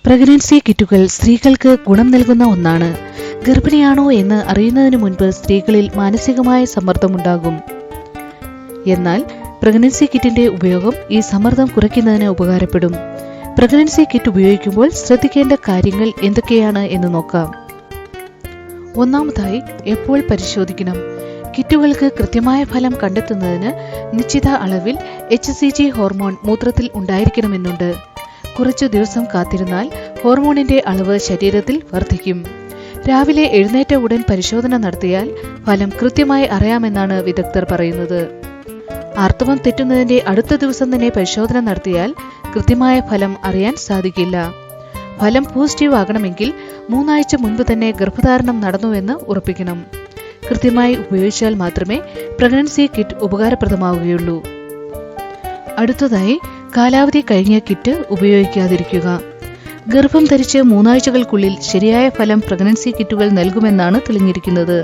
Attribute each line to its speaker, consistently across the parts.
Speaker 1: Pregnancy കിറ്റുകൾ സ്ത്രീകൾക്ക് ഗുണം നൽകുന്ന ഒന്നാണ്. ഗർഭിണിയാണോ എന്ന് അറിയുന്നതിന് മുൻപ് സ്ത്രീകളിൽ മാനസികമായ സമ്മർദ്ദമുണ്ടാകും. എന്നാൽ പ്രഗ്നൻസി കിറ്റിന്റെ ഉപയോഗം ഈ സമ്മർദ്ദം കുറയ്ക്കുന്നതിന് ഉപകാരപ്പെടും. പ്രഗ്നൻസി കിറ്റ് ഉപയോഗിക്കുമ്പോൾ ശ്രദ്ധിക്കേണ്ട കാര്യങ്ങൾ എന്തൊക്കെയാണ് എന്ന് നോക്കാം. ഒന്നാമതായി, എപ്പോൾ പരിശോധിക്കണം? കിറ്റുകൾക്ക് കൃത്യമായ ഫലം കണ്ടെത്തുന്നതിന് നിശ്ചിത അളവിൽ HCG ഹോർമോൺ മൂത്രത്തിൽ ഉണ്ടായിരിക്കണമെന്നുണ്ട്. കുറച്ചു ദിവസം കാത്തിരുന്നാൽ ഹോർമോണിന്റെ അളവ് ശരീരത്തിൽ വർദ്ധിക്കും. രാവിലെ എഴുന്നേറ്റ ഉടൻ പരിശോധന നടത്തിയാൽ ഫലം കൃത്യമായി അറിയാമെന്നാണ് വിദഗ്ധർ പറയുന്നത്. ആർത്തവം തെറ്റുന്നതിന്റെ അടുത്ത ദിവസം തന്നെ പരിശോധന നടത്തിയാൽ കൃത്യമായ ഫലം അറിയാൻ സാധിക്കില്ല. ഫലം പോസിറ്റീവ് ആകണമെങ്കിൽ 3 ആഴ്ച മുൻപ് തന്നെ ഗർഭധാരണം നടന്നുവെന്ന് ഉറപ്പിക്കണം. കൃത്യമായി ഉപയോഗിച്ചാൽ മാത്രമേ പ്രഗ്നൻസി കിറ്റ് ഉപകാരപ്രദമാവുകയുള്ളൂ. അടുത്തതായി, കാലാവധി കഴിഞ്ഞ കിറ്റ് ഉപയോഗിക്കാതിരിക്കുക. ഗർഭം ധരിച്ച് 3 ആഴ്ചകൾക്കുള്ളിൽ ശരിയായ ഫലം പ്രഗ്നൻസി കിറ്റുകൾ നൽകുമെന്നാണ് തെളിഞ്ഞിരിക്കുന്നത്.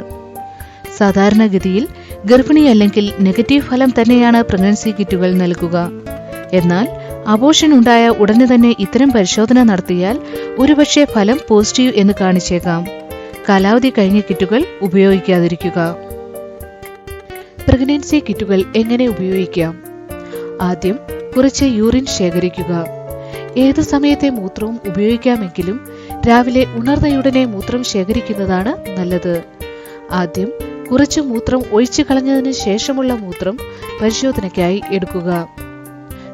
Speaker 1: സാധാരണഗതിയിൽ ഗർഭിണിയല്ലെങ്കിൽ നെഗറ്റീവ് ഫലം തന്നെയാണ് പ്രഗ്നൻസി കിറ്റുകൾ നൽകുക. എന്നാൽ അബോർഷൻ ഉണ്ടായ ഉടനെ തന്നെ ഇത്തരം പരിശോധന നടത്തിയാൽ ഒരുപക്ഷെ ഫലം പോസിറ്റീവ് എന്ന് കാണിച്ചേക്കാം. കാലാവധി കഴിഞ്ഞ കിറ്റുകൾ ഉപയോഗിക്കാതിരിക്കുക. പ്രഗ്നൻസി കിറ്റുകൾ എങ്ങനെ ഉപയോഗിക്കാം? ആദ്യം കുറച്ച് യൂറിൻ ശേഖരിക്കുക. ഏത് സമയത്തെ മൂത്രവും ഉപയോഗിക്കാമെങ്കിലും രാവിലെ ഉണർന്നയുടനെ മൂത്രം ശേഖരിക്കുന്നതാണ് നല്ലത്. ആദ്യം കുറച്ച് മൂത്രം ഒഴിച്ചു കളഞ്ഞതിന് ശേഷമുള്ള മൂത്രം പരിശോധനയ്ക്കായി എടുക്കുക.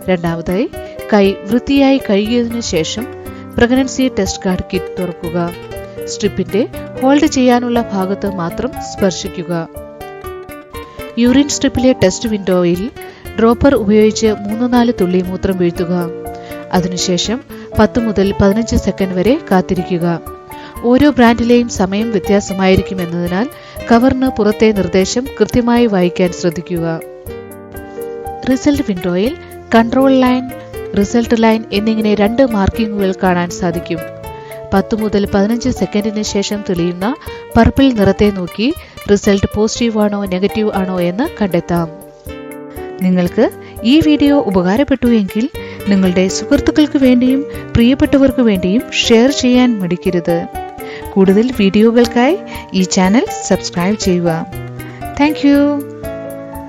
Speaker 1: രണ്ടാമതായി, കൈ വൃത്തിയായി കഴുകിയതിനു ശേഷം പ്രഗ്നൻസി ടെസ്റ്റ് കാർഡ് കിറ്റ് തുറക്കുക. സ്ട്രിപ്പിന്റെ ഹോൾഡ് ചെയ്യാനുള്ള ഭാഗത്ത് മാത്രം സ്പർശിക്കുക. യൂറിൻ സ്ട്രിപ്പിലെ ടെസ്റ്റ് വിൻഡോയിൽ ഡ്രോപ്പർ ഉപയോഗിച്ച് 3-4 തുള്ളി മൂത്രം വീഴ്ത്തുക. അതിനുശേഷം 10 മുതൽ 15 സെക്കൻഡ് വരെ കാത്തിരിക്കുക. ഓരോ ബ്രാൻഡിലെയും സമയം വ്യത്യാസമായിരിക്കുമെന്നതിനാൽ കവറിന് പുറത്തെ നിർദ്ദേശം കൃത്യമായി വായിക്കാൻ ശ്രദ്ധിക്കുക. റിസൾട്ട് വിൻഡോയിൽ കൺട്രോൾ ലൈൻ, റിസൾട്ട് ലൈൻ എന്നിങ്ങനെ 2 മാർക്കിങ്ങുകൾ കാണാൻ സാധിക്കും. 10 മുതൽ 15 സെക്കൻഡിന് ശേഷം തെളിയുന്ന പർപ്പിൾ നിറത്തെ നോക്കി റിസൾട്ട് പോസിറ്റീവ് ആണോ നെഗറ്റീവ് ആണോ എന്ന് കണ്ടെത്താം. നിങ്ങൾക്ക് ഈ വീഡിയോ ഉപകാരപ്പെട്ടു എങ്കിൽ നിങ്ങളുടെ സുഹൃത്തുക്കൾക്ക് വേണ്ടിയും പ്രിയപ്പെട്ടവർക്ക് വേണ്ടിയും ഷെയർ ചെയ്യാൻ മടിക്കരുത്. കൂടുതൽ വീഡിയോകൾക്കായി ഈ ചാനൽ സബ്സ്ക്രൈബ് ചെയ്യുക. Thank you.